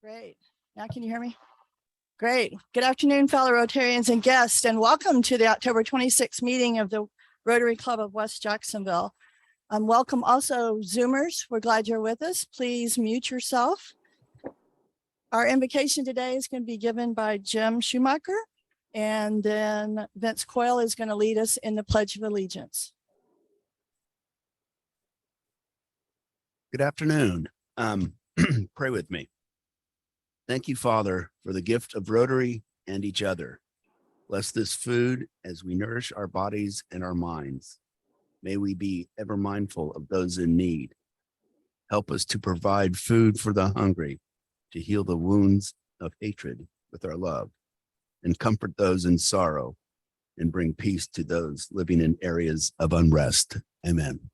Great. Now can you hear me? Great. Good afternoon, fellow Rotarians and guests, and welcome to the October 26th meeting of the Rotary Club of West Jacksonville. Welcome also Zoomers. We're glad you're with us. Please mute yourself. Our invocation today is going to be given by Jim Schumacher, and then Vince Coyle is going to lead us in the Pledge of Allegiance. Good afternoon. Pray with me. Thank you, Father, for the gift of Rotary and each other. Bless this food as we nourish our bodies and our minds. May we be ever mindful of those in need. Help us to provide food for the hungry, to heal the wounds of hatred with our love, and comfort those in sorrow, and bring peace to those living in areas of unrest. Amen.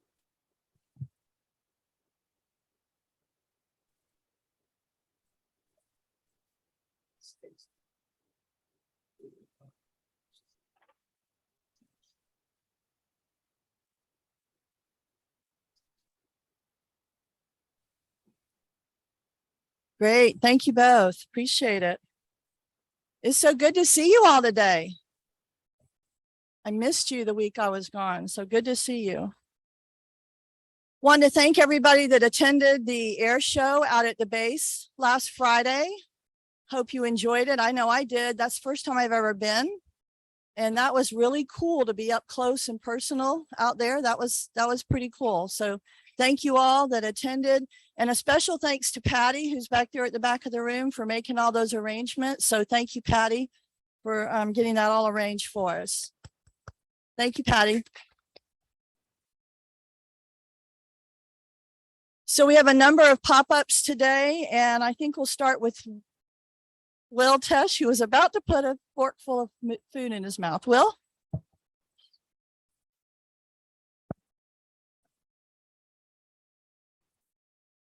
Great. Thank you both. Appreciate it. It's so good to see you all today. I missed you the week I was gone, so good to see you. Want to thank everybody that attended the air show out at the base last Friday. Hope you enjoyed it. I know I did. That's the first time I've ever been. And that was really cool to be up close and personal out there. That was pretty cool. So thank you all that attended. And a special thanks to Patty, who's back there at the back of the room, for making all those arrangements. So thank you, Patty, for getting that all arranged for us. Thank you, Patty. So we have a number of pop-ups today, and I think we'll start with Will Tesh, who was about to put a fork full of food in his mouth. Will?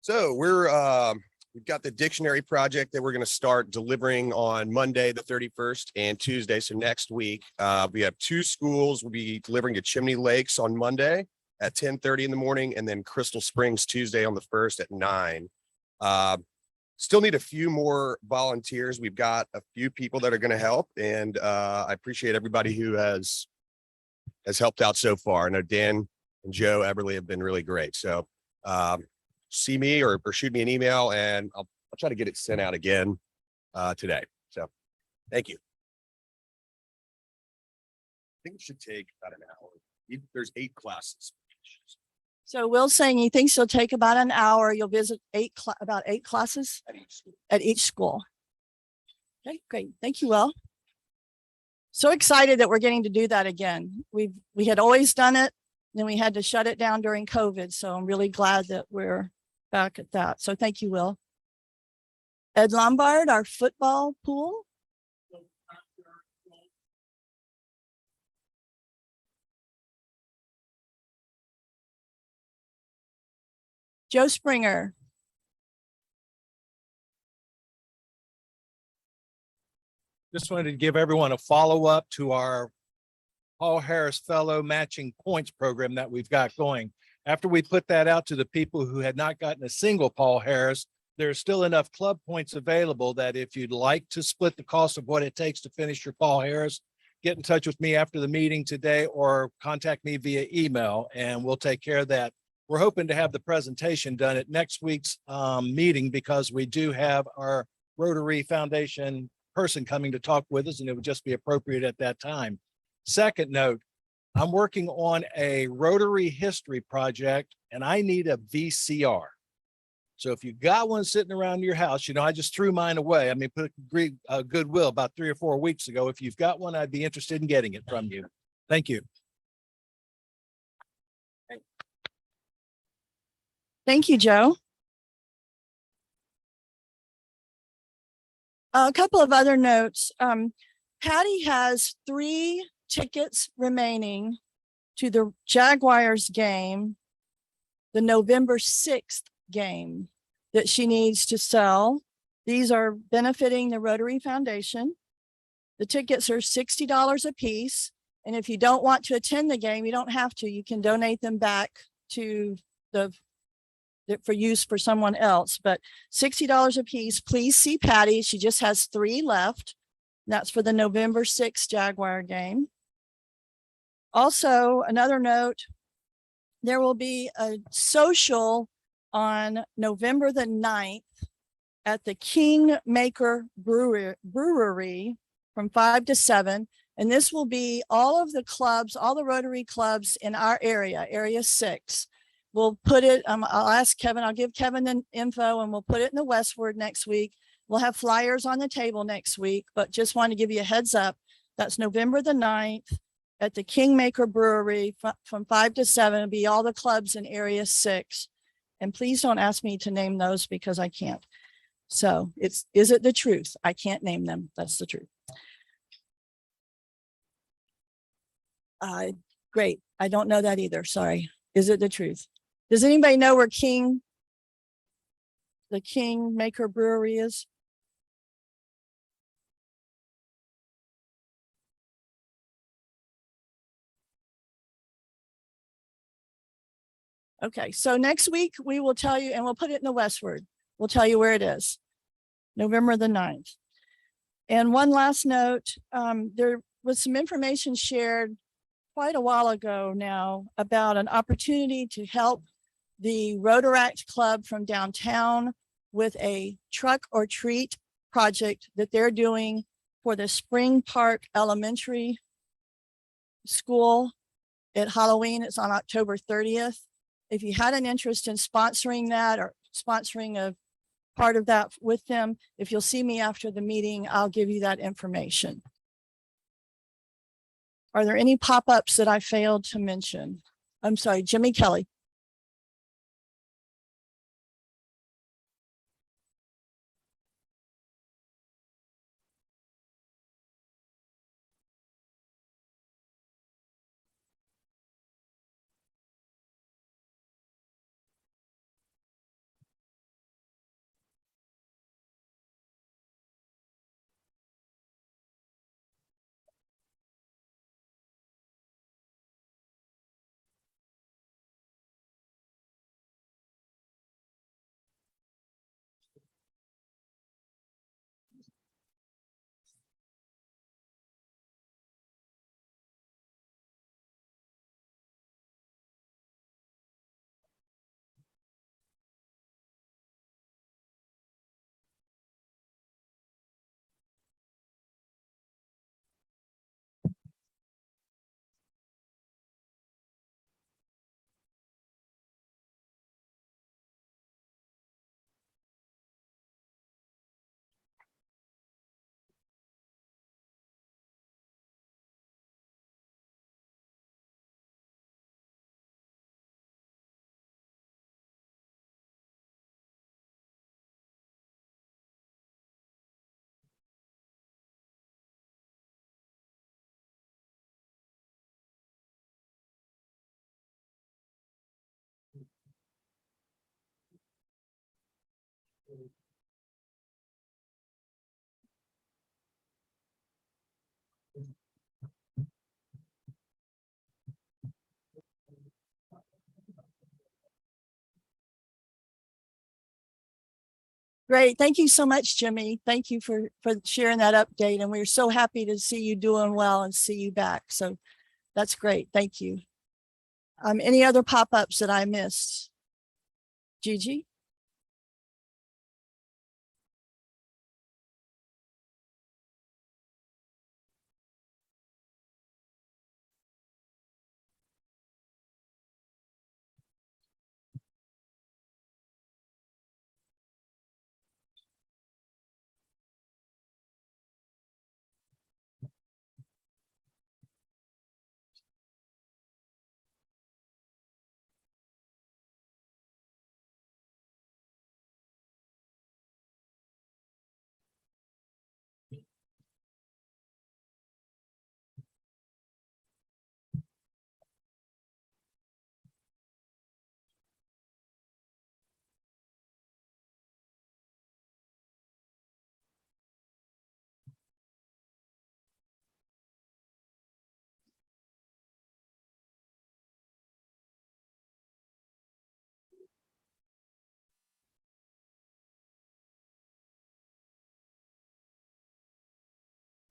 So we've got the dictionary project that we're going to start delivering on Monday, the 31st, and Tuesday. So next week, we have two schools. We'll be delivering to Chimney Lakes on Monday at 10:30 in the morning, and then Crystal Springs Tuesday on the 1st at 9. Still need a few more volunteers. We've got a few people that are going to help, and I appreciate everybody who has helped out so far. I know Dan and Joe Eberly have been really great. So see me or shoot me an email, and I'll try to get it sent out again today. So thank you. I think it should take about an hour. There's 8 classes. So Will's saying he thinks it'll take about an hour. You'll visit about 8 classes at each school. Okay, great. Thank you, Will. So excited that we're getting to do that again. We had always done it, then we had to shut it down during COVID. So I'm really glad that we're back at that. So thank you, Will. Ed Lombard, our football pool. Joe Springer. Just wanted to give everyone a follow-up to our Paul Harris Fellow Matching Points program that we've got going. After we put that out to the people who had not gotten a single Paul Harris, there's still enough club points available that if you'd like to split the cost of what it takes to finish your Paul Harris, get in touch with me after the meeting today or contact me via email, and we'll take care of that. We're hoping to have the presentation done at next week's meeting, because we do have our Rotary Foundation person coming to talk with us, and it would just be appropriate at that time. Second note, I'm working on a Rotary history project, and I need a VCR. So if you got one sitting around your house, I just threw mine away. I mean, put a Goodwill about 3 or 4 weeks ago. If you've got one, I'd be interested in getting it from you. Thank you. Thank you, Joe. A couple of other notes. Patty has 3 tickets remaining to the Jaguars game, the November 6th game, that she needs to sell. These are benefiting the Rotary Foundation. The tickets are $60 a piece. And if you don't want to attend the game, you don't have to. You can donate them back to the for use for someone else, but $60 a piece. Please see Patty. She just has 3 left. That's for the November 6th Jaguar game. Also, another note, there will be a social on November the 9th at the Kingmaker Brewery from 5 to 7. And this will be all of the clubs, all the Rotary clubs in our area, area 6. We'll put it, I'll ask Kevin, I'll give Kevin the info and we'll put it in the Westward next week. We'll have flyers on the table next week, but just want to give you a heads up. That's November the 9th at the Kingmaker Brewery from 5 to 7. It'll be all the clubs in area 6. And please don't ask me to name those because I can't. So is it the truth? I can't name them. That's the truth. Great. I don't know that either. Sorry. Is it the truth? Does anybody know where the Kingmaker Brewery is? Okay, so next week we will tell you, and we'll put it in the Westward. We'll tell you where it is, November the 9th. And one last note, there was some information shared quite a while ago now about an opportunity to help the Rotaract Club from downtown with a truck or treat project that they're doing for the Spring Park Elementary School at Halloween. It's on October 30th. If you had an interest in sponsoring that or sponsoring a part of that with them, if you'll see me after the meeting, I'll give you that information. Are there any pop-ups that I failed to mention? I'm sorry, Jimmy Kelly. Great. Thank you so much, Jimmy. Thank you for sharing that update. And we're so happy to see you doing well and see you back. So that's great. Thank you. Any other pop-ups that I missed? Gigi?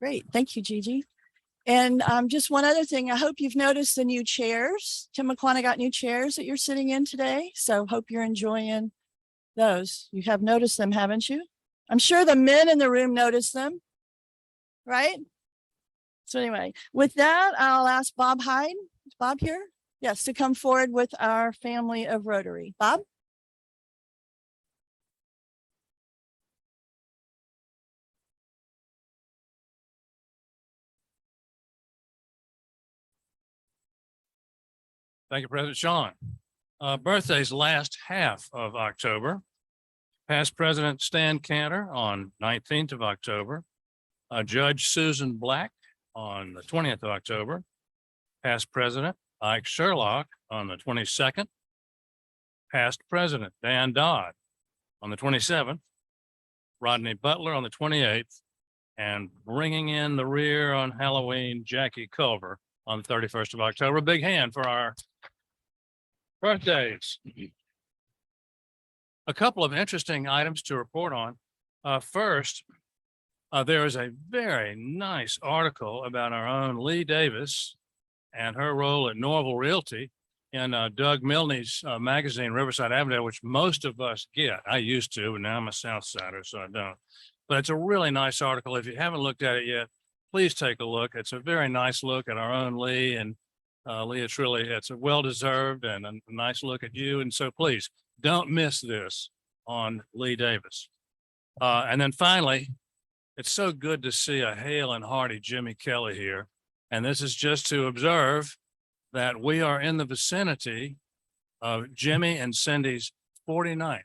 Great. Thank you, Gigi. And just one other thing, I hope you've noticed the new chairs. Tim McQuana got new chairs that you're sitting in today. So hope you're enjoying those. You have noticed them, haven't you? I'm sure the men in the room noticed them, right? So anyway, with that, I'll ask Bob Hyde. Is Bob here? Yes, to come forward with our family of Rotary. Bob? Thank you, President Sean. Birthdays last half of October. Past President Stan Cantor on 19th of October. Judge Susan Black on the 20th of October. Past President Ike Sherlock on the 22nd. Past President Dan Dodd on the 27th. Rodney Butler on the 28th. And bringing in the rear on Halloween, Jackie Culver on the 31st of October. Big hand for our birthdays. A couple of interesting items to report on. First, there is a very nice article about our own Lee Davis and her role at Norval Realty in Doug Milne's magazine, Riverside Avenue, which most of us get. I used to, but now I'm a South Sider, so I don't. But it's a really nice article. If you haven't looked at it yet, please take a look. It's a very nice look at our own Lee, and Lee, it's a well-deserved and a nice look at you. And so please don't miss this on Lee Davis. And then finally, it's so good to see a hale and hearty Jimmy Kelly here. And this is just to observe that we are in the vicinity of Jimmy and Cindy's 49th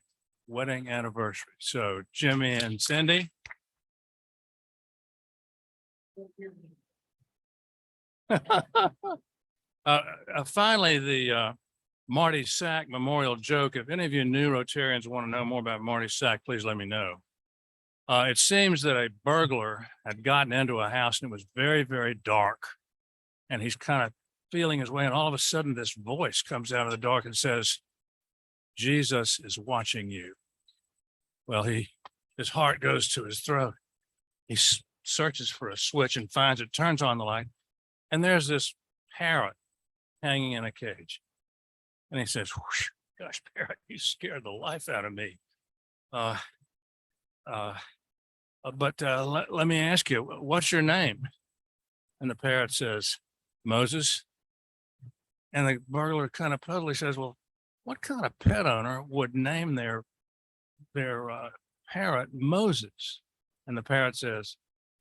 wedding anniversary. So Jimmy and Cindy. Finally, the Marty Sack memorial joke. If any of you new Rotarians want to know more about Marty Sack, please let me know. It seems that a burglar had gotten into a house and it was very, very dark. And he's kind of feeling his way. And all of a sudden, this voice comes out of the dark and says, Jesus is watching you. Well, his heart goes to his throat. He searches for a switch and finds it, turns on the light. And there's this parrot hanging in a cage. And he says, gosh, parrot, you scared the life out of me. But let me ask you, what's your name? And the parrot says, Moses. And the burglar kind of puzzled. He says, well, what kind of pet owner would name their parrot Moses? And the parrot says,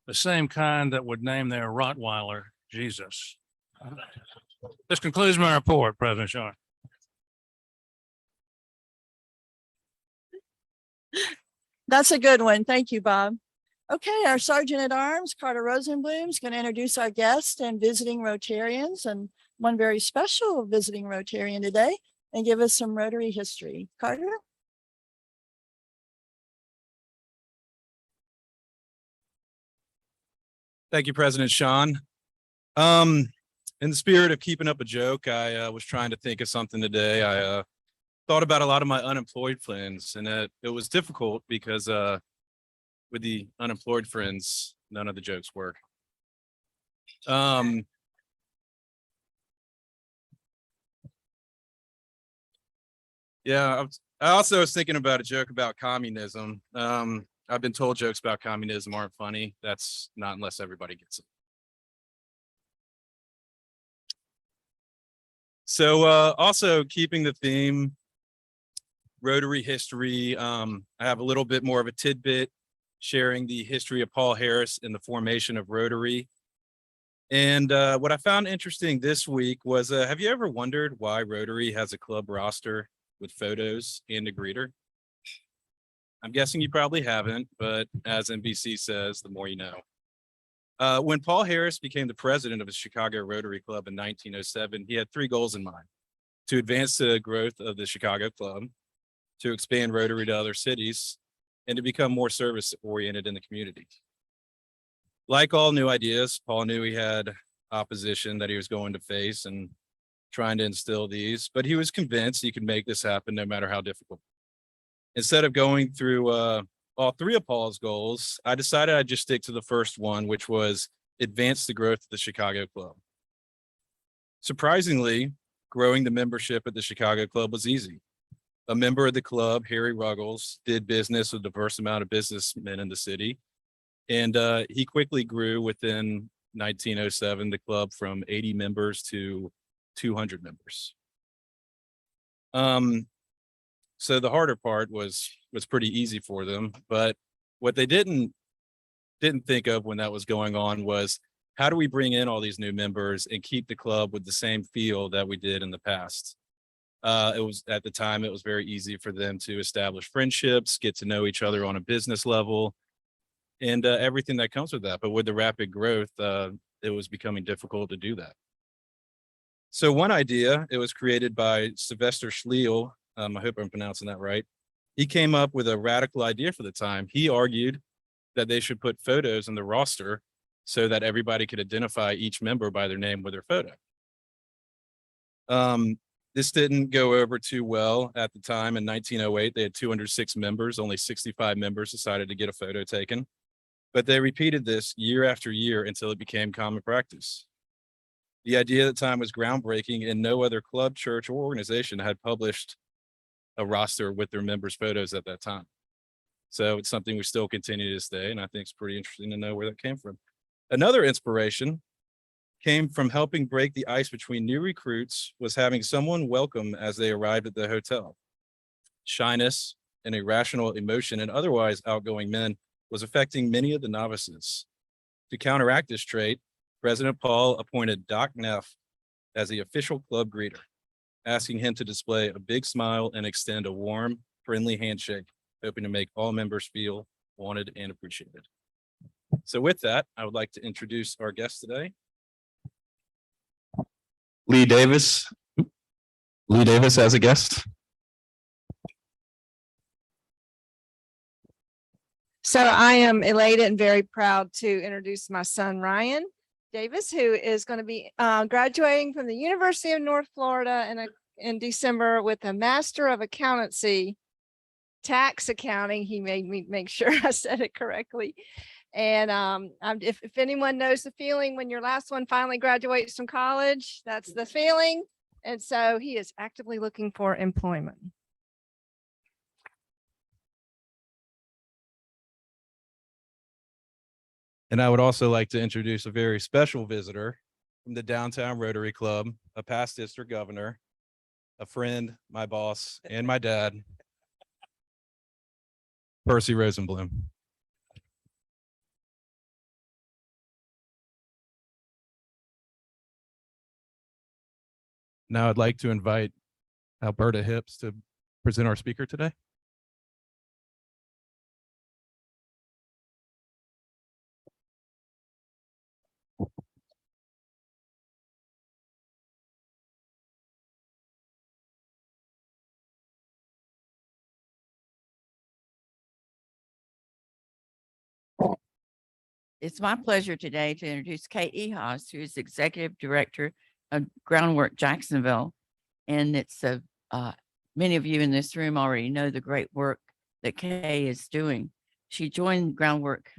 the same kind that would name their Rottweiler Jesus. This concludes my report, President Sean. That's a good one. Thank you, Bob. Okay, our Sergeant at Arms, Carter Rosenblum, is going to introduce our guests and visiting Rotarians, and one very special visiting Rotarian today, and give us some Rotary history. Carter? Thank you, President Sean. In the spirit of keeping up a joke, I was trying to think of something today. I thought about a lot of my unemployed friends, and it was difficult because with the unemployed friends, none of the jokes work. Yeah, I also was thinking about a joke about communism. I've been told jokes about communism aren't funny. That's not unless everybody gets it. So also keeping the theme, Rotary history, I have a little bit more of a tidbit sharing the history of Paul Harris and the formation of Rotary. And what I found interesting this week was, have you ever wondered why Rotary has a club roster with photos and a greeter? I'm guessing you probably haven't, but as NBC says, the more you know. When Paul Harris became the president of the Chicago Rotary Club in 1907, he had 3 goals in mind: to advance the growth of the Chicago Club, to expand Rotary to other cities, and to become more service-oriented in the community. Like all new ideas, Paul knew he had opposition that he was going to face and trying to instill these, but he was convinced he could make this happen no matter how difficult. Instead of going through all three of Paul's goals, I decided I'd just stick to the first one, which was advance the growth of the Chicago Club. Surprisingly, growing the membership at the Chicago Club was easy. A member of the club, Harry Ruggles, did business with a diverse amount of businessmen in the city. And he quickly grew within 1907, the club from 80 members to 200 members. So the harder part was pretty easy for them, but what they didn't think of when that was going on was, how do we bring in all these new members and keep the club with the same feel that we did in the past? It was, at the time, it was very easy for them to establish friendships, get to know each other on a business level, and everything that comes with that. But with the rapid growth, it was becoming difficult to do that. So one idea, it was created by Sylvester Schleal. I hope I'm pronouncing that right. He came up with a radical idea for the time. He argued that they should put photos in the roster so that everybody could identify each member by their name with their photo. This didn't go over too well at the time. In 1908, they had 206 members. Only 65 members decided to get a photo taken. But they repeated this year after year until it became common practice. The idea at the time was groundbreaking, and no other club, church, or organization had published a roster with their members' photos at that time. So it's something we still continue to this day, and I think it's pretty interesting to know where that came from. Another inspiration came from helping break the ice between new recruits was having someone welcome as they arrived at the hotel. Shyness and irrational emotion and otherwise outgoing men was affecting many of the novices. To counteract this trait, President Paul appointed Doc Neff as the official club greeter, asking him to display a big smile and extend a warm, friendly handshake, hoping to make all members feel wanted and appreciated. So with that, I would like to introduce our guest today. Lee Davis as a guest. So I am elated and very proud to introduce my son, Ryan Davis, who is going to be graduating from the University of North Florida in December with a Master of Accountancy, Tax Accounting. He made me make sure I said it correctly. And if anyone knows the feeling when your last one finally graduates from college, that's the feeling. And so he is actively looking for employment. And I would also like to introduce a very special visitor from the Downtown Rotary Club, a past district governor, a friend, my boss, and my dad, Percy Rosenblum. Now I'd like to invite Alberta Hips to present our speaker today. It's my pleasure today to introduce Kate Ehas, who is Executive Director of Groundwork Jacksonville. And it's many of you in this room already know the great work that Kay is doing. She joined Groundwork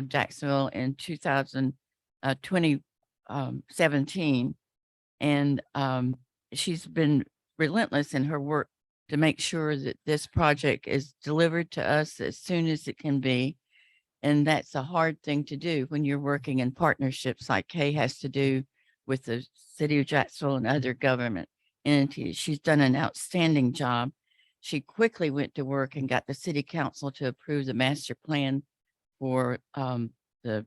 Jacksonville in 2017, and she's been relentless in her work to make sure that this project is delivered to us as soon as it can be. And that's a hard thing to do when you're working in partnerships like Kay has to do with the city of Jacksonville and other government entities. She's done an outstanding job. She quickly went to work and got the city council to approve the master plan for the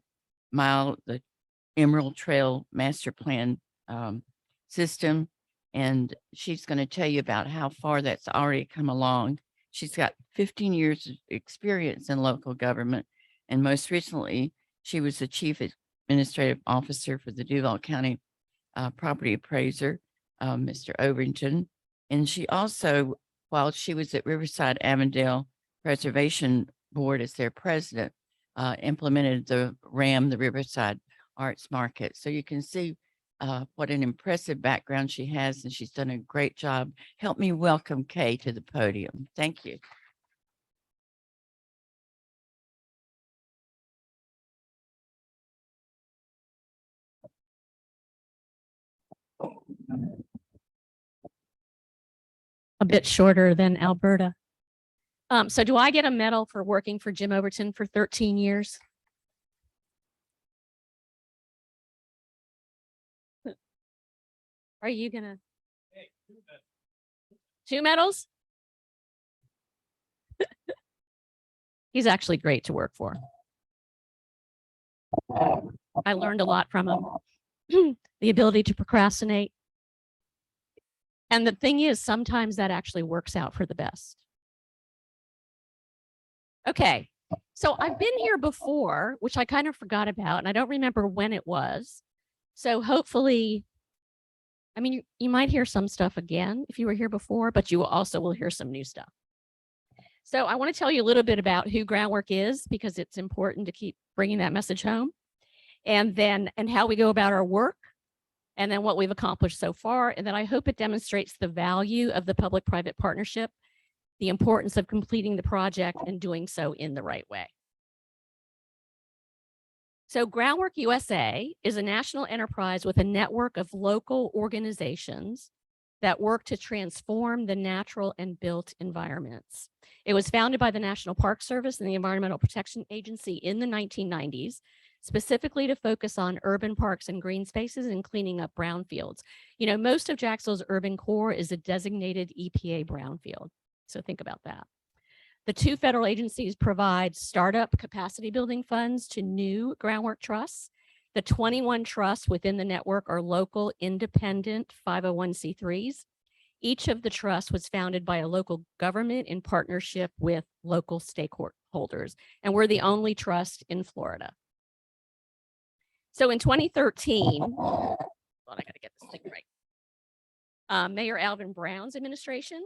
Emerald Trail master plan system. And she's going to tell you about how far that's already come along. She's got 15 years of experience in local government. And most recently, she was the chief administrative officer for the Duval County property appraiser, Mr. Overington. And she also, while she was at Riverside Avondale Preservation Board as their president, implemented the RAM, the Riverside Arts Market. So you can see what an impressive background she has, and she's done a great job. Help me welcome Kay to the podium. Thank you. a bit shorter than Alberta. So do I get a medal for working for Jim Overton for 13 years? Are you gonna? Two medals? He's actually great to work for. I learned a lot from him. The ability to procrastinate. And the thing is, sometimes that actually works out for the best. Okay, so I've been here before, which I kind of forgot about, and I don't remember when it was. So hopefully, I mean, you might hear some stuff again if you were here before, but you also will hear some new stuff. So I want to tell you a little bit about who Groundwork is, because it's important to keep bringing that message home, and how we go about our work, and then what we've accomplished so far. And then I hope it demonstrates the value of the public-private partnership, the importance of completing the project and doing so in the right way. So Groundwork USA is a national enterprise with a network of local organizations that work to transform the natural and built environments. It was founded by the National Park Service and the Environmental Protection Agency in the 1990s, specifically to focus on urban parks and green spaces and cleaning up brownfields. You know, most of Jacksonville's urban core is a designated EPA brownfield. So think about that. The two federal agencies provide startup capacity building funds to new groundwork trusts. The 21 trusts within the network are local independent 501c3s. Each of the trusts was founded by a local government in partnership with local stakeholders, and we're the only trust in Florida. So in 2013, hold on, I gotta get this thing right. Mayor Alvin Brown's administration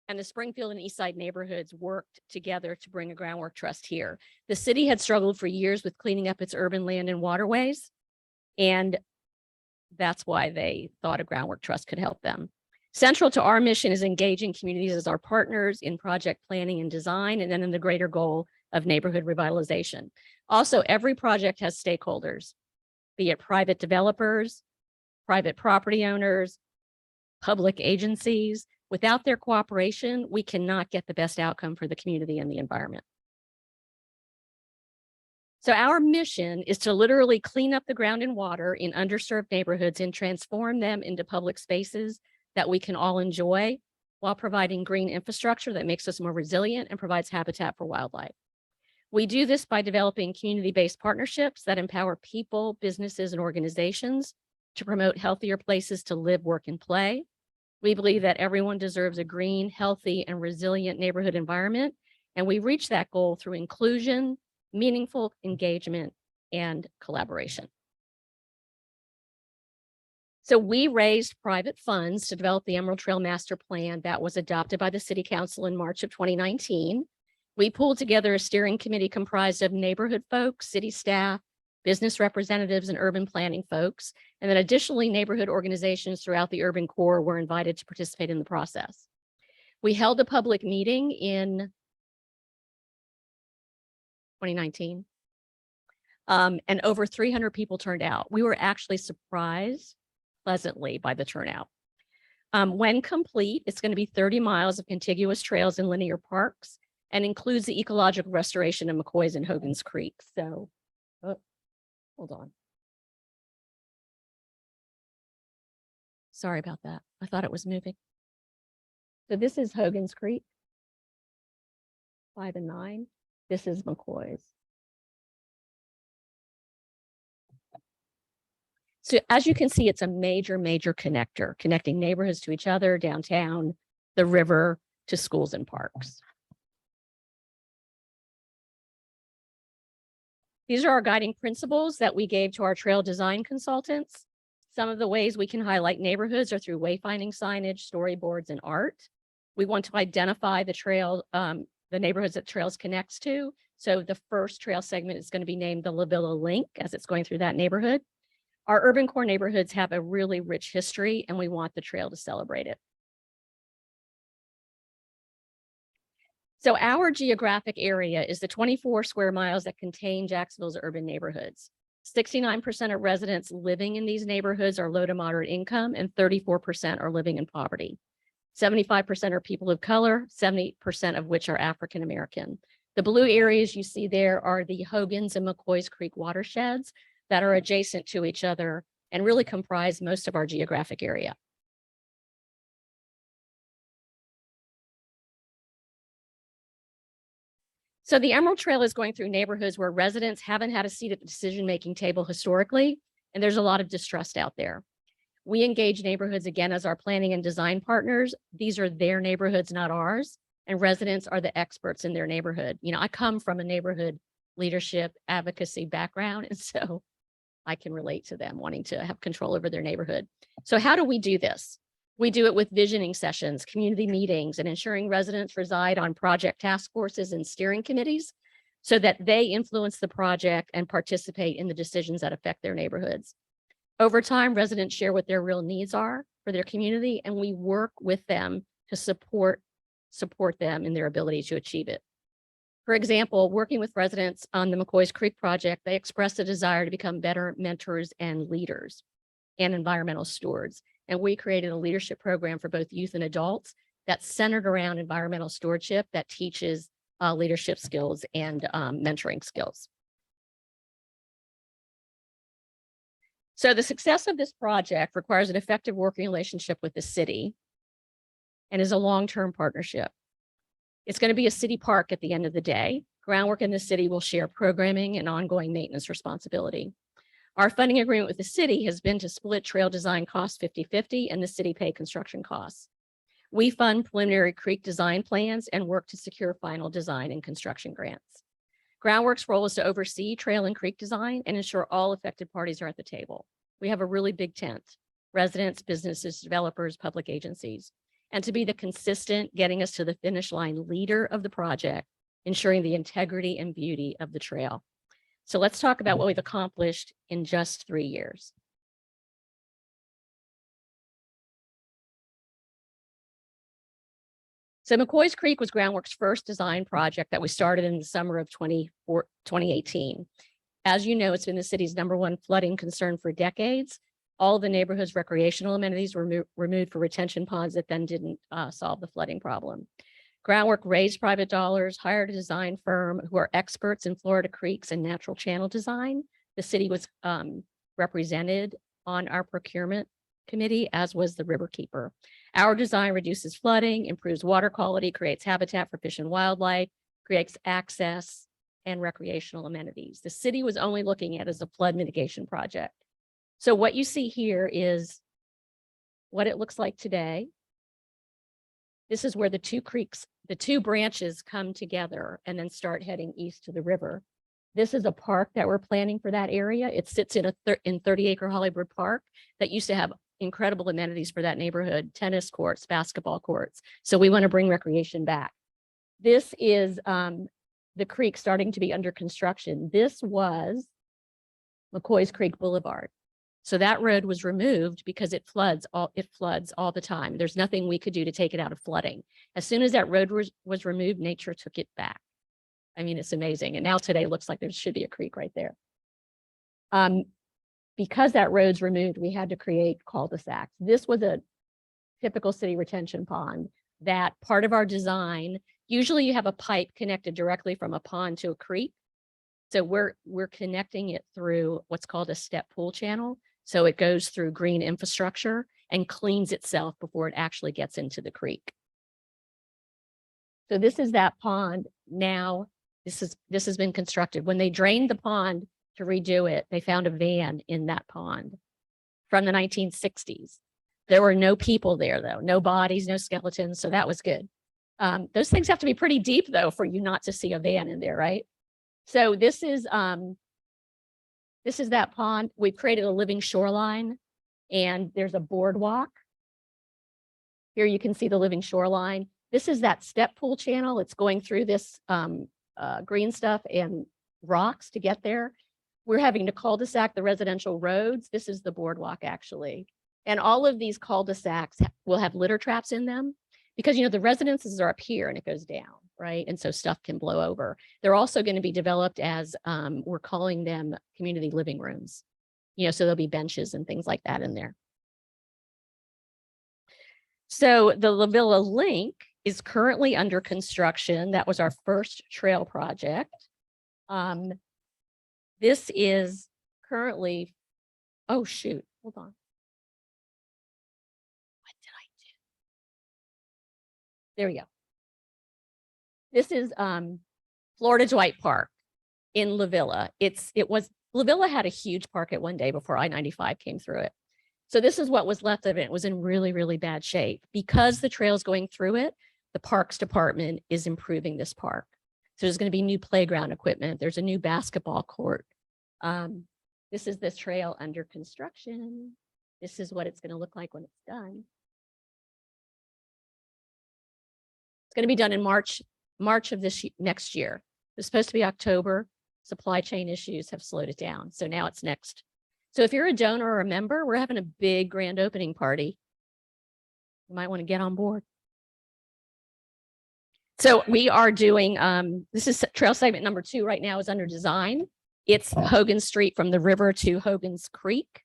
and the Springfield and Eastside neighborhoods worked together to bring a groundwork trust here. The city had struggled for years with cleaning up its urban land and waterways, and that's why they thought a groundwork trust could help them. Central to our mission is engaging communities as our partners in project planning and design, and then in the greater goal of neighborhood revitalization. Also, every project has stakeholders, be it private developers, private property owners, public agencies. Without their cooperation, we cannot get the best outcome for the community and the environment. So our mission is to literally clean up the ground and water in underserved neighborhoods and transform them into public spaces that we can all enjoy, while providing green infrastructure that makes us more resilient and provides habitat for wildlife. We do this by developing community-based partnerships that empower people, businesses, and organizations to promote healthier places to live, work, and play. We believe that everyone deserves a green, healthy, and resilient neighborhood environment, and we reach that goal through inclusion, meaningful engagement, and collaboration. So we raised private funds to develop the Emerald Trail Master Plan that was adopted by the City Council in March of 2019. We pulled together a steering committee comprised of neighborhood folks, city staff, business representatives, and urban planning folks. And then additionally, neighborhood organizations throughout the urban core were invited to participate in the process. We held a public meeting in 2019, and over 300 people turned out. We were actually surprised pleasantly by the turnout. When complete, it's going to be 30 miles of contiguous trails and linear parks, and includes the ecological restoration of McCoy's and Hogan's Creek. So, hold on. Sorry about that. I thought it was moving. So this is Hogan's Creek, 5 and 9. This is McCoy's. So as you can see, it's a major, major connector, connecting neighborhoods to each other, downtown, the river, to schools and parks. These are our guiding principles that we gave to our trail design consultants. Some of the ways we can highlight neighborhoods are through wayfinding signage, storyboards, and art. We want to identify the trail, the neighborhoods that trails connects to. So the first trail segment is going to be named the La Villa Link as it's going through that neighborhood. Our urban core neighborhoods have a really rich history, and we want the trail to celebrate it. So our geographic area is the 24 square miles that contain Jacksonville's urban neighborhoods. 69% of residents living in these neighborhoods are low to moderate income, and 34% are living in poverty. 75% are people of color, 70% of which are African American. The blue areas you see there are the Hogans and McCoys Creek watersheds that are adjacent to each other and really comprise most of our geographic area. So the Emerald Trail is going through neighborhoods where residents haven't had a seat at the decision-making table historically, and there's a lot of distrust out there. We engage neighborhoods again as our planning and design partners. These are their neighborhoods, not ours, and residents are the experts in their neighborhood. You know, I come from a neighborhood leadership advocacy background, and so I can relate to them wanting to have control over their neighborhood. So how do we do this? We do it with visioning sessions, community meetings, and ensuring residents reside on project task forces and steering committees so that they influence the project and participate in the decisions that affect their neighborhoods. Over time, residents share what their real needs are for their community, and we work with them to support them in their ability to achieve it. For example, working with residents on the McCoys Creek project, they expressed a desire to become better mentors and leaders and environmental stewards. And we created a leadership program for both youth and adults that's centered around environmental stewardship that teaches leadership skills and mentoring skills. So the success of this project requires an effective working relationship with the city and is a long-term partnership. It's going to be a city park at the end of the day. Groundwork in the city will share programming and ongoing maintenance responsibility. Our funding agreement with the city has been to split trail design costs 50-50 and the city pay construction costs. We fund preliminary creek design plans and work to secure final design and construction grants. Groundwork's role is to oversee trail and creek design and ensure all affected parties are at the table. We have a really big tent: residents, businesses, developers, public agencies, and to be the consistent, getting us to the finish line leader of the project, ensuring the integrity and beauty of the trail. So let's talk about what we've accomplished in just 3 years. So McCoys Creek was Groundwork's first design project that we started in the summer of 2018. As you know, it's been the city's #1 flooding concern for decades. All of the neighborhood's recreational amenities were removed for retention ponds that then didn't solve the flooding problem. Groundwork raised private dollars, hired a design firm who are experts in Florida creeks and natural channel design. The city was represented on our procurement committee, as was the Riverkeeper. Our design reduces flooding, improves water quality, creates habitat for fish and wildlife, creates access and recreational amenities. The city was only looking at it as a flood mitigation project. So what you see here is what it looks like today. This is where the two creeks, the two branches come together and then start heading east to the river. This is a park that we're planning for that area. It sits in a 30-acre Hollywood Park that used to have incredible amenities for that neighborhood: tennis courts, basketball courts. So we want to bring recreation back. This is the creek starting to be under construction. This was McCoys Creek Boulevard. So that road was removed because it floods all the time. There's nothing we could do to take it out of flooding. As soon as that road was removed, nature took it back. I mean, it's amazing. And now today it looks like there should be a creek right there. Because that road's removed, we had to create cul-de-sacs. This was a typical city retention pond that part of our design, usually you have a pipe connected directly from a pond to a creek. So we're connecting it through what's called a step pool channel. So it goes through green infrastructure and cleans itself before it actually gets into the creek. So this is that pond. Now this has been constructed. When they drained the pond to redo it, they found a van in that pond from the 1960s. There were no people there though, no bodies, no skeletons. So that was good. Those things have to be pretty deep though for you not to see a van in there, right? So this is that pond. We've created a living shoreline and there's a boardwalk. Here you can see the living shoreline. This is that step pool channel. It's going through this green stuff and rocks to get there. We're having to cul-de-sac the residential roads. This is the boardwalk actually. And all of these cul-de-sacs will have litter traps in them because, you know, the residences are up here and it goes down, right? And so stuff can blow over. They're also going to be developed as we're calling them community living rooms, you know, so there'll be benches and things like that in there. So the La Villa Link is currently under construction. That was our first trail project. This is currently, oh shoot, hold on. What did I do? There we go. This is Florida Dwight Park in La Villa. La Villa had a huge park at one day before I-95 came through it. So this is what was left of it. It was in really, really bad shape. Because the trail's going through it, the Parks Department is improving this park. So there's going to be new playground equipment. There's a new basketball court. This is this trail under construction. This is what it's going to look like when it's done. It's going to be done in March of next year. It's supposed to be October. Supply chain issues have slowed it down. So now it's next. So if you're a donor or a member, we're having a big grand opening party. You might want to get on board. So we are doing, this is trail segment number 2 right now is under design. It's Hogan Street from the river to Hogan's Creek.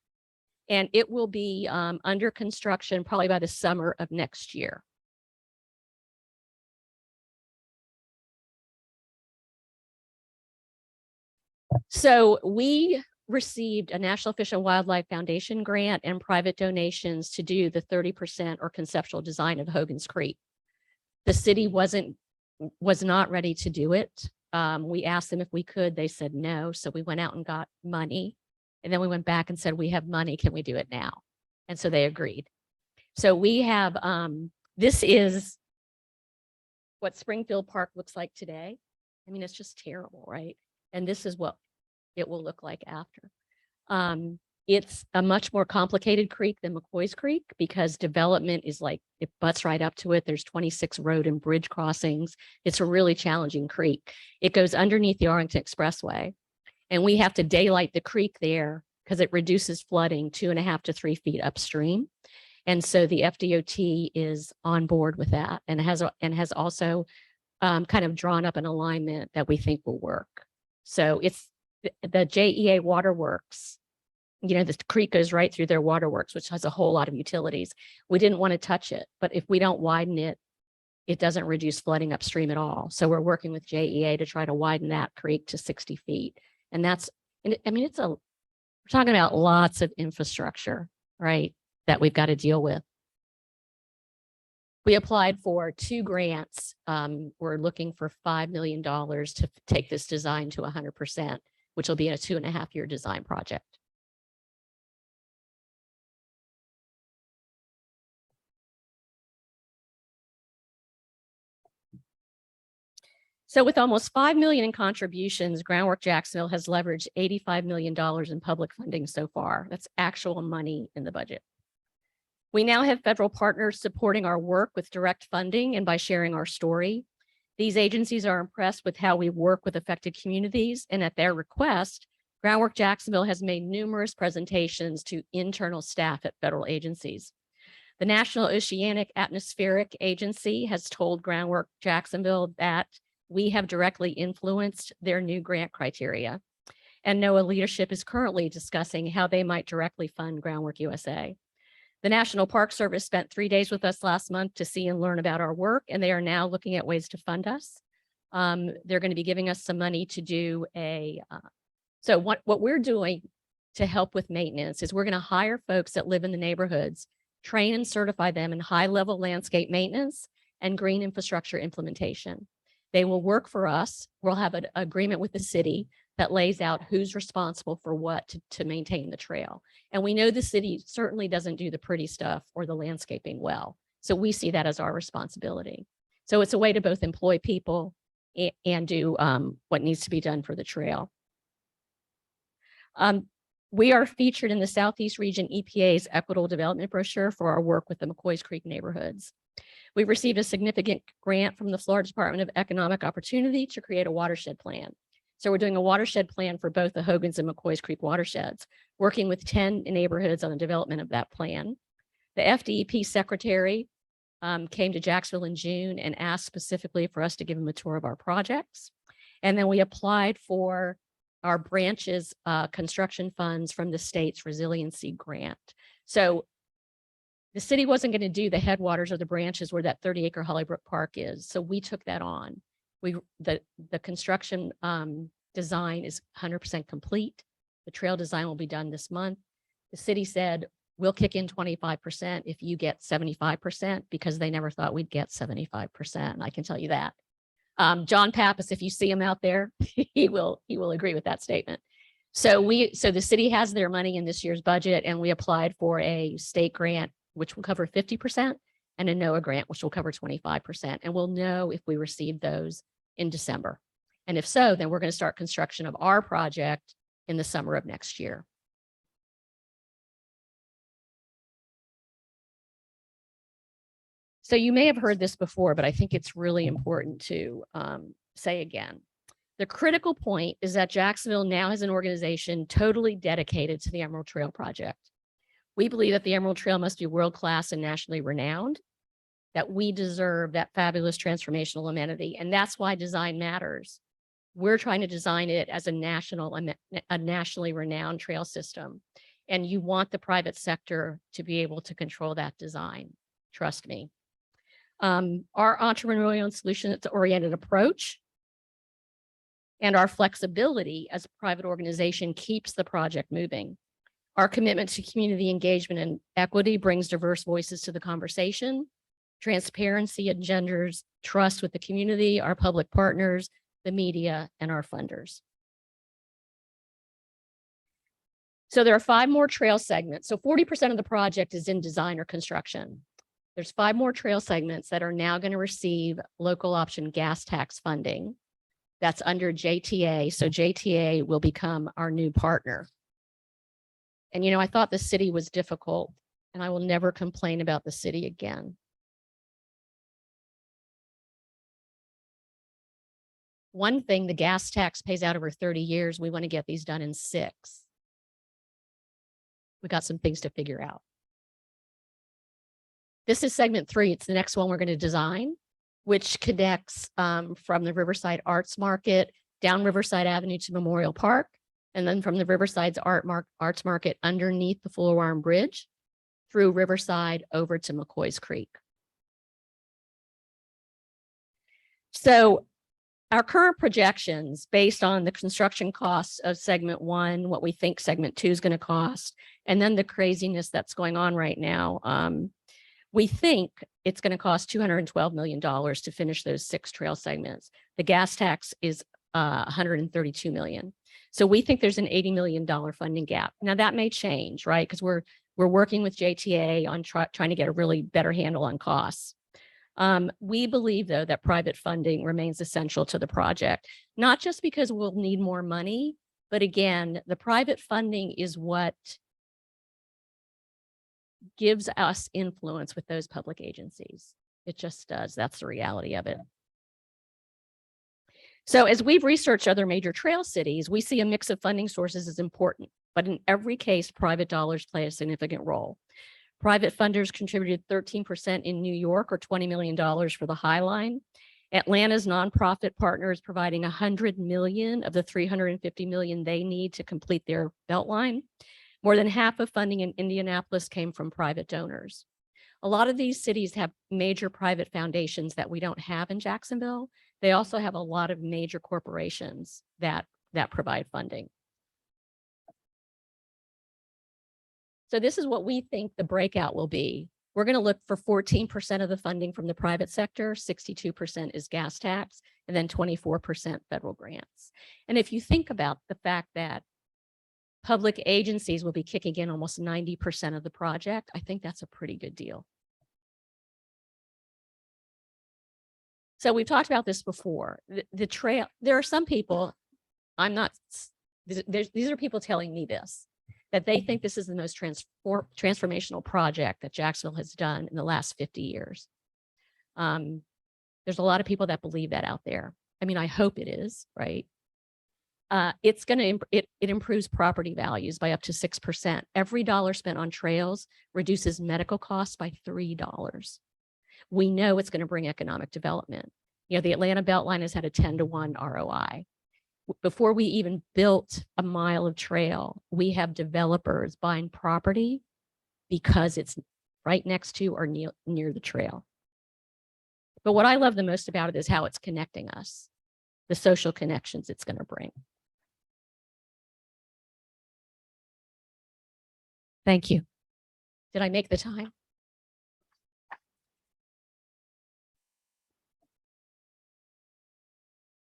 And it will be under construction probably by the summer of next year. So we received a National Fish and Wildlife Foundation grant and private donations to do the 30% or conceptual design of Hogan's Creek. The city was not ready to do it. We asked them if we could, they said no. So we went out and got money. And then we went back and said, we have money, can we do it now? And so they agreed. So we have, this is what Springfield Park looks like today. I mean, it's just terrible, right? And this is what it will look like after. It's a much more complicated creek than McCoy's Creek because development is like, it butts right up to it. There's 26 road and bridge crossings. It's a really challenging creek. It goes underneath the Arlington Expressway. And we have to daylight the creek there because it reduces flooding 2.5 to 3 feet upstream. And so the FDOT is on board with that and has also kind of drawn up an alignment that we think will work. So it's the JEA Waterworks, you know, the creek goes right through their waterworks, which has a whole lot of utilities. We didn't want to touch it, but if we don't widen it, it doesn't reduce flooding upstream at all. So we're working with JEA to try to widen that creek to 60 feet. And that's, I mean, we're talking about lots of infrastructure, right, that we've got to deal with. We applied for 2 grants. We're looking for $5 million to take this design to 100%, which will be a 2.5-year design project. So with almost $5 million in contributions, Groundwork Jacksonville has leveraged $85 million in public funding so far. That's actual money in the budget. We now have federal partners supporting our work with direct funding and by sharing our story. These agencies are impressed with how we work with affected communities, and at their request, Groundwork Jacksonville has made numerous presentations to internal staff at federal agencies. The National Oceanic Atmospheric Agency has told Groundwork Jacksonville that we have directly influenced their new grant criteria. And NOAA leadership is currently discussing how they might directly fund Groundwork USA. The National Park Service spent 3 days with us last month to see and learn about our work, and they are now looking at ways to fund us. They're going to be giving us some money to do so what we're doing to help with maintenance is we're going to hire folks that live in the neighborhoods, train and certify them in high-level landscape maintenance and green infrastructure implementation. They will work for us. We'll have an agreement with the city that lays out who's responsible for what to maintain the trail. And we know the city certainly doesn't do the pretty stuff or the landscaping well. So we see that as our responsibility. So it's a way to both employ people and do what needs to be done for the trail. We are featured in the Southeast Region EPA's Equitable Development Brochure for our work with the McCoy's Creek neighborhoods. We've received a significant grant from the Florida Department of Economic Opportunity to create a watershed plan. So we're doing a watershed plan for both the Hogans and McCoy's Creek watersheds, working with 10 neighborhoods on the development of that plan. The FDEP secretary came to Jacksonville in June and asked specifically for us to give him a tour of our projects. And then we applied for our branches construction funds from the state's resiliency grant. So The city wasn't going to do the headwaters or the branches where that 30-acre Hollybrook Park is. So we took that on. The construction design is 100% complete. The trail design will be done this month. The city said, we'll kick in 25% if you get 75%, because they never thought we'd get 75%. I can tell you that. John Pappas, if you see him out there, he will agree with that statement. So the city has their money in this year's budget, and we applied for a state grant, which will cover 50%, and a NOAA grant, which will cover 25%. And we'll know if we receive those in December. And if so, then we're going to start construction of our project in the summer of next year. So you may have heard this before, but I think it's really important to say again. The critical point is that Jacksonville now has an organization totally dedicated to the Emerald Trail project. We believe that the Emerald Trail must be world-class and nationally renowned, that we deserve that fabulous transformational amenity, and that's why design matters. We're trying to design it as a nationally renowned trail system, and you want the private sector to be able to control that design. Trust me. Our entrepreneurial and solutions-oriented approach and our flexibility as a private organization keeps the project moving. Our commitment to community engagement and equity brings diverse voices to the conversation. Transparency engenders trust with the community, our public partners, the media, and our funders. So there are 5 more trail segments. So 40% of the project is in design or construction. There's 5 more trail segments that are now going to receive local option gas tax funding. That's under JTA. So JTA will become our new partner. And, you know, I thought the city was difficult, and I will never complain about the city again. One thing, the gas tax pays out over 30 years. We want to get these done in 6. We got some things to figure out. This is segment 3. It's the next one we're going to design, which connects from the Riverside Arts Market down Riverside Avenue to Memorial Park, and then from the Riverside's Arts Market underneath the Fuller Arm Bridge through Riverside over to McCoy's Creek. So our current projections based on the construction costs of segment 1, what we think segment 2 is going to cost, and then the craziness that's going on right now, we think it's going to cost $212 million to finish those 6 trail segments. The gas tax is $132 million. So we think there's an $80 million funding gap. Now that may change, right? Because we're working with JTA on trying to get a really better handle on costs. We believe, though, that private funding remains essential to the project, not just because we'll need more money, but again, the private funding is what gives us influence with those public agencies. It just does. That's the reality of it. So as we've researched other major trail cities, we see a mix of funding sources is important, but in every case, private dollars play a significant role. Private funders contributed 13% in New York, or $20 million for the High Line. Atlanta's nonprofit partner is providing $100 million of the $350 million they need to complete their Beltline. More than half of funding in Indianapolis came from private donors. A lot of these cities have major private foundations that we don't have in Jacksonville. They also have a lot of major corporations that provide funding. So this is what we think the breakout will be. We're going to look for 14% of the funding from the private sector, 62% is gas tax, and then 24% federal grants. And if you think about the fact that public agencies will be kicking in almost 90% of the project, I think that's a pretty good deal. So we've talked about this before. The trail, there are some people, these are people telling me this, that they think this is the most transformational project that Jacksonville has done in the last 50 years. There's a lot of people that believe that out there. I mean, I hope it is, right? It improves property values by up to 6%. Every dollar spent on trails reduces medical costs by $3. We know it's going to bring economic development. You know, the Atlanta Beltline has had a 10-to-1 ROI. Before we even built a mile of trail, we have developers buying property because it's right next to or near the trail. But what I love the most about it is how it's connecting us, the social connections it's going to bring. Thank you. Did I make the time?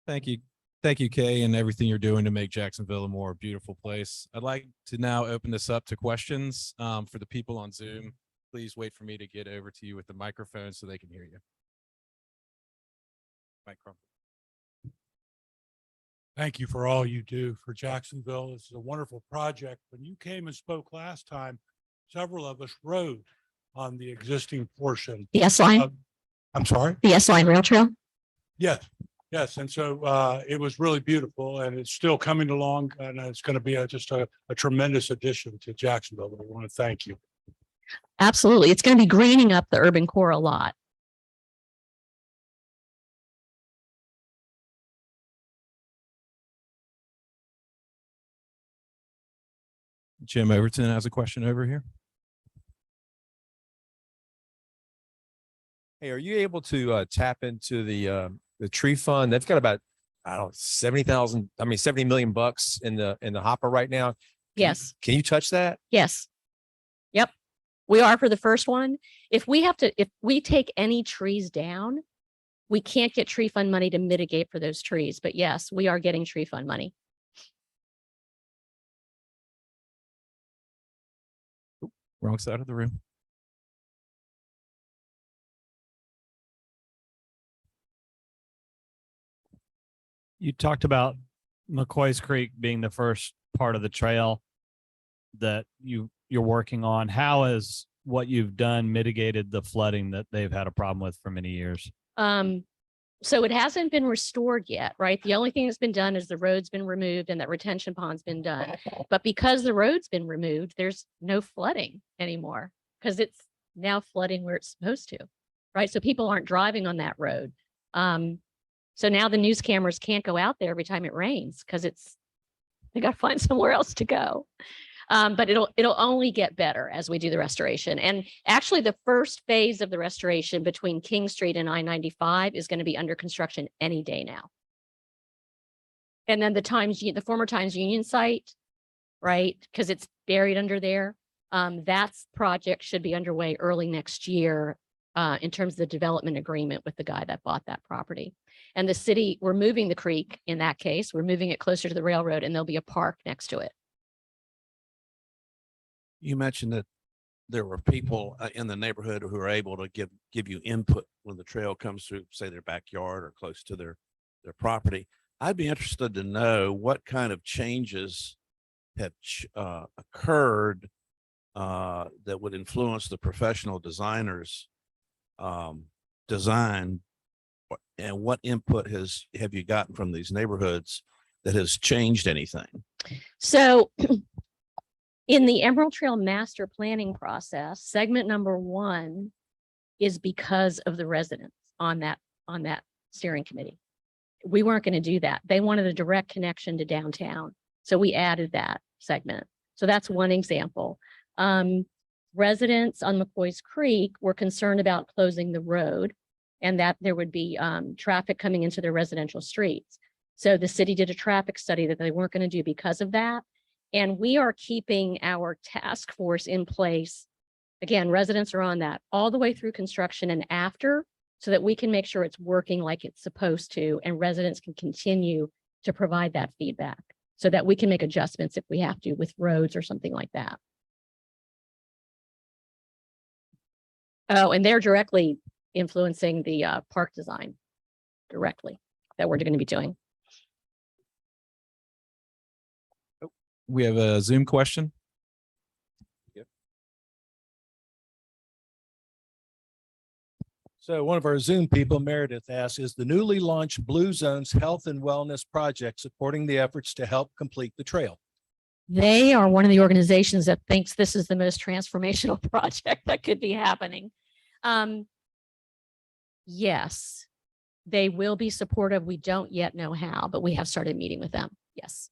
Thank you. Thank you, Kay, and everything you're doing to make Jacksonville a more beautiful place. I'd like to now open this up to questions for the people on Zoom. Please wait for me to get over to you with the microphone so they can hear you. Microphone. Thank you for all you do for Jacksonville. This is a wonderful project. When you came and spoke last time, several of us rode on the existing portion. The S line? I'm sorry? The S line rail trail? Yes, yes. And so it was really beautiful and it's still coming along and it's going to be just a tremendous addition to Jacksonville. We want to thank you. Absolutely. It's going to be greening up the urban core a lot. Jim Overton has a question over here. Hey, are you able to tap into the tree fund? They've got about, I don't know, 70 million bucks in the hopper right now. Yes. Can you touch that? Yes. Yep. We are for the first one. If we take any trees down, we can't get tree fund money to mitigate for those trees. But yes, we are getting tree fund money. Wrong side of the room. You talked about McCoy's Creek being the first part of the trail that you're working on. How has what you've done mitigated the flooding that they've had a problem with for many years? So it hasn't been restored yet, right? The only thing that's been done is the road's been removed and that retention pond's been done. But because the road's been removed, there's no flooding anymore because it's now flooding where it's supposed to, right? So people aren't driving on that road. So now the news cameras can't go out there every time it rains because they got to find somewhere else to go. But it'll only get better as we do the restoration. And actually the first phase of the restoration between King Street and I-95 is going to be under construction any day now. And then the former Times Union site, right? Because it's buried under there. That project should be underway early next year in terms of the development agreement with the guy that bought that property. And the city, we're moving the creek in that case. We're moving it closer to the railroad and there'll be a park next to it. You mentioned that there were people in the neighborhood who are able to give you input when the trail comes through, say their backyard or close to their property. I'd be interested to know what kind of changes have occurred that would influence the professional designer's design, and what input have you gotten from these neighborhoods that has changed anything? So in the Emerald Trail master planning process, segment number 1 is because of the residents on that steering committee. We weren't going to do that. They wanted a direct connection to downtown. So we added that segment. So that's one example. Residents on McCoy's Creek were concerned about closing the road and that there would be traffic coming into their residential streets. So the city did a traffic study that they weren't going to do because of that. And we are keeping our task force in place. Again, residents are on that all the way through construction and after, so that we can make sure it's working like it's supposed to, and residents can continue to provide that feedback so that we can make adjustments if we have to with roads or something like that. Oh, and they're directly influencing the park design directly that we're going to be doing. We have a Zoom question. Yep. So one of our Zoom people, Meredith, asks, is the newly launched Blue Zones Health and Wellness Project supporting the efforts to help complete the trail? They are one of the organizations that thinks this is the most transformational project that could be happening. Yes, they will be supportive. We don't yet know how, but we have started meeting with them. Yes.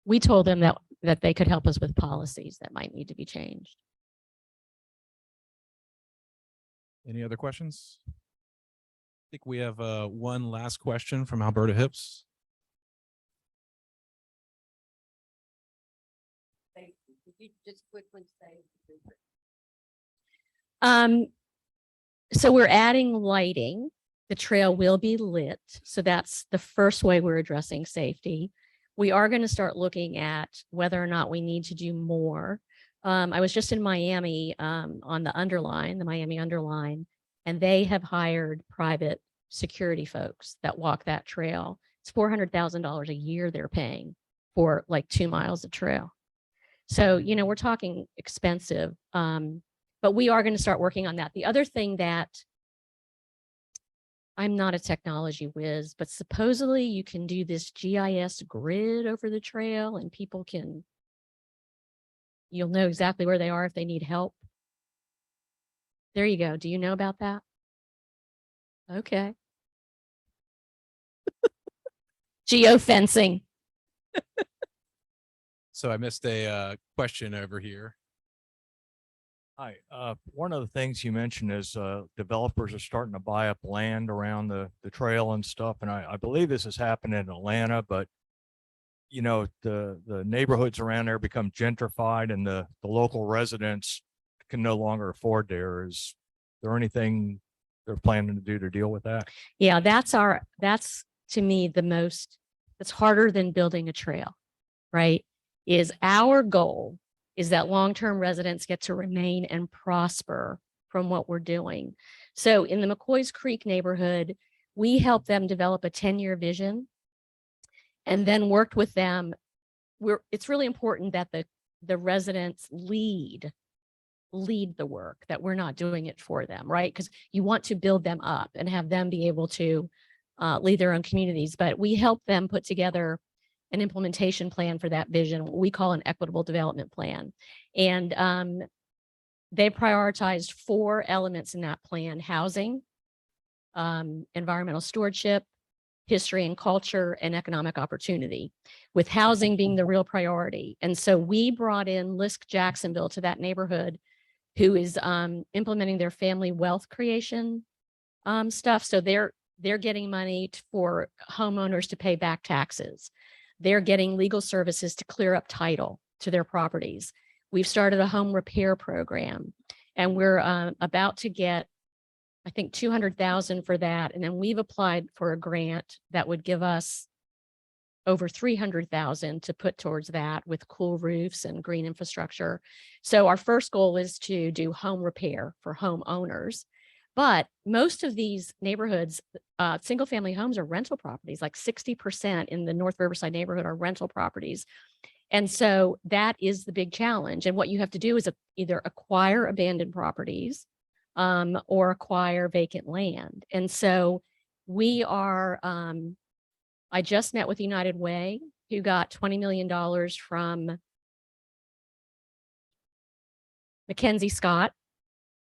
We told them that that they could help us with policies that might need to be changed. Any other questions? I think we have one last question from Alberta Hips. So we're adding lighting. The trail will be lit. So that's the first way we're addressing safety. We are going to start looking at whether or not we need to do more. I was just in Miami on the Miami Underline, and they have hired private security folks that walk that trail. It's $400,000 a year they're paying for like 2 miles of trail. So, you know, we're talking expensive, but we are going to start working on that. The other thing that I'm not a technology whiz, but supposedly you can do this GIS grid over the trail and people can, you'll know exactly where they are if they need help. There you go. Do you know about that? Okay. Geofencing. So I missed a question over here. Hi, one of the things you mentioned is developers are starting to buy up land around the trail and stuff. And I believe this has happened in Atlanta, but you know, the neighborhoods around there become gentrified and the local residents can no longer afford there. Is there anything they're planning to do to deal with that? Yeah, that's to me it's harder than building a trail, right? Is our goal is that long-term residents get to remain and prosper from what we're doing. So in the McCoys Creek neighborhood, we helped them develop a 10-year vision and then worked with them. It's really important that the residents lead the work, that we're not doing it for them, right? Because you want to build them up and have them be able to lead their own communities. But we help them put together an implementation plan for that vision, what we call an equitable development plan. And they prioritized 4 elements in that plan: housing, environmental stewardship, history and culture, and economic opportunity, with housing being the real priority. And so we brought in Lisk Jacksonville to that neighborhood, who is implementing their family wealth creation stuff. So they're getting money for homeowners to pay back taxes. They're getting legal services to clear up title to their properties. We've started a home repair program, and we're about to get, I think, $200,000 for that. And then we've applied for a grant that would give us over $300,000 to put towards that, with cool roofs and green infrastructure. So our first goal is to do home repair for homeowners. But most of these neighborhoods, single family homes are rental properties. Like 60% in the North Riverside neighborhood are rental properties. And so that is the big challenge. And what you have to do is either acquire abandoned properties or acquire vacant land. And so we are, I just met with United Way, who got $20 million from Mackenzie Scott,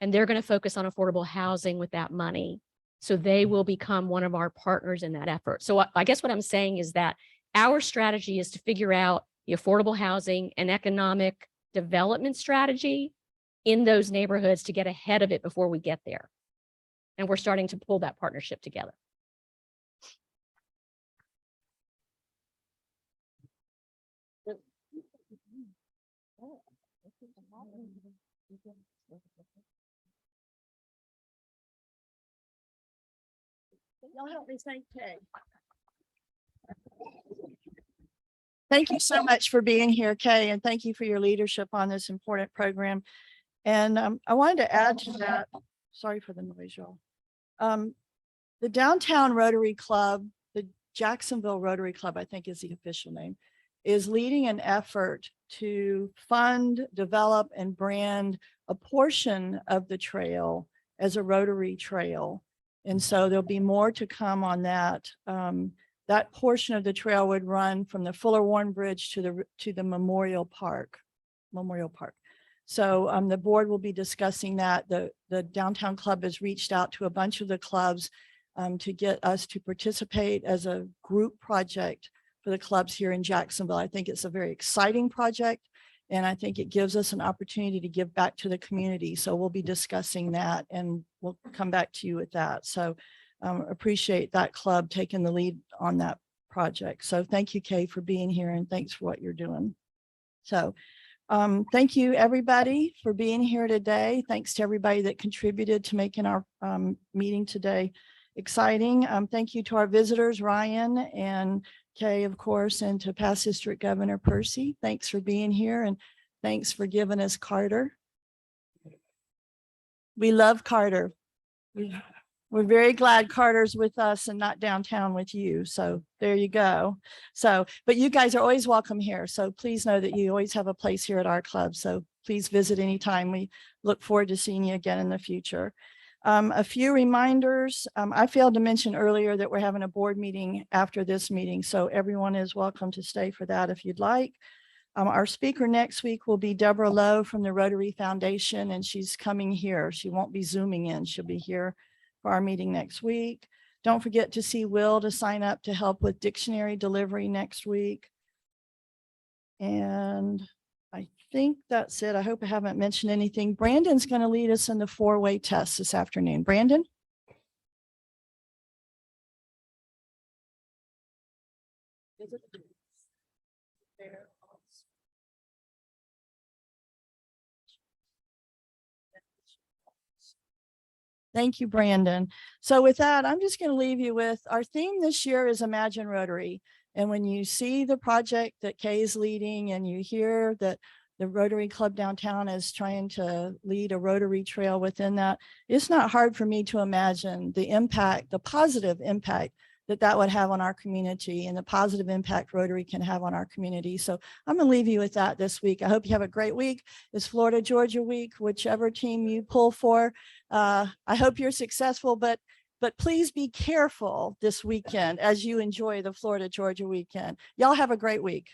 and they're going to focus on affordable housing with that money. So they will become one of our partners in that effort. So I guess what I'm saying is that our strategy is to figure out the affordable housing and economic development strategy in those neighborhoods to get ahead of it before we get there. And we're starting to pull that partnership together. Y'all help me thank Kay. Thank you so much for being here, Kay, and thank you for your leadership on this important program. And I wanted to add to that, sorry for the noise, y'all. The Downtown Rotary Club, the Jacksonville Rotary Club, I think is the official name, is leading an effort to fund, develop, and brand a portion of the trail as a Rotary trail. And so there'll be more to come on that. That portion of the trail would run from the Fuller Warren Bridge to the Memorial Park. So the board will be discussing that. The Downtown Club has reached out to a bunch of the clubs to get us to participate as a group project for the clubs here in Jacksonville. I think it's a very exciting project, and I think it gives us an opportunity to give back to the community. So we'll be discussing that, and we'll come back to you with that. So appreciate that club taking the lead on that project. So thank you, Kay, for being here, and thanks for what you're doing. So thank you, everybody, for being here today. Thanks to everybody that contributed to making our meeting today exciting. Thank you to our visitors, Ryan and Kay, of course, and to past District Governor Percy. Thanks for being here, and thanks for giving us Carter. We love Carter. We're very glad Carter's with us and not downtown with you. So there you go. So, but you guys are always welcome here. So please know that you always have a place here at our club. So please visit anytime. We look forward to seeing you again in the future. A few reminders. I failed to mention earlier that we're having a board meeting after this meeting. So everyone is welcome to stay for that if you'd like. Our speaker next week will be Deborah Lowe from the Rotary Foundation, and she's coming here. She won't be Zooming in. She'll be here for our meeting next week. Don't forget to see Will to sign up to help with dictionary delivery next week. And I think that's it. I hope I haven't mentioned anything. Brandon's going to lead us in the 4-way test this afternoon. Brandon? Thank you, Brandon. So with that, I'm just going to leave you with our theme this year is Imagine Rotary. And when you see the project that Kay is leading, and you hear that the Rotary Club downtown is trying to lead a Rotary trail within that, it's not hard for me to imagine the impact, the positive impact that would have on our community, and the positive impact Rotary can have on our community. So I'm going to leave you with that this week. I hope you have a great week. It's Florida Georgia week, whichever team you pull for. I hope you're successful, but please be careful this weekend as you enjoy the Florida Georgia weekend. Y'all have a great week.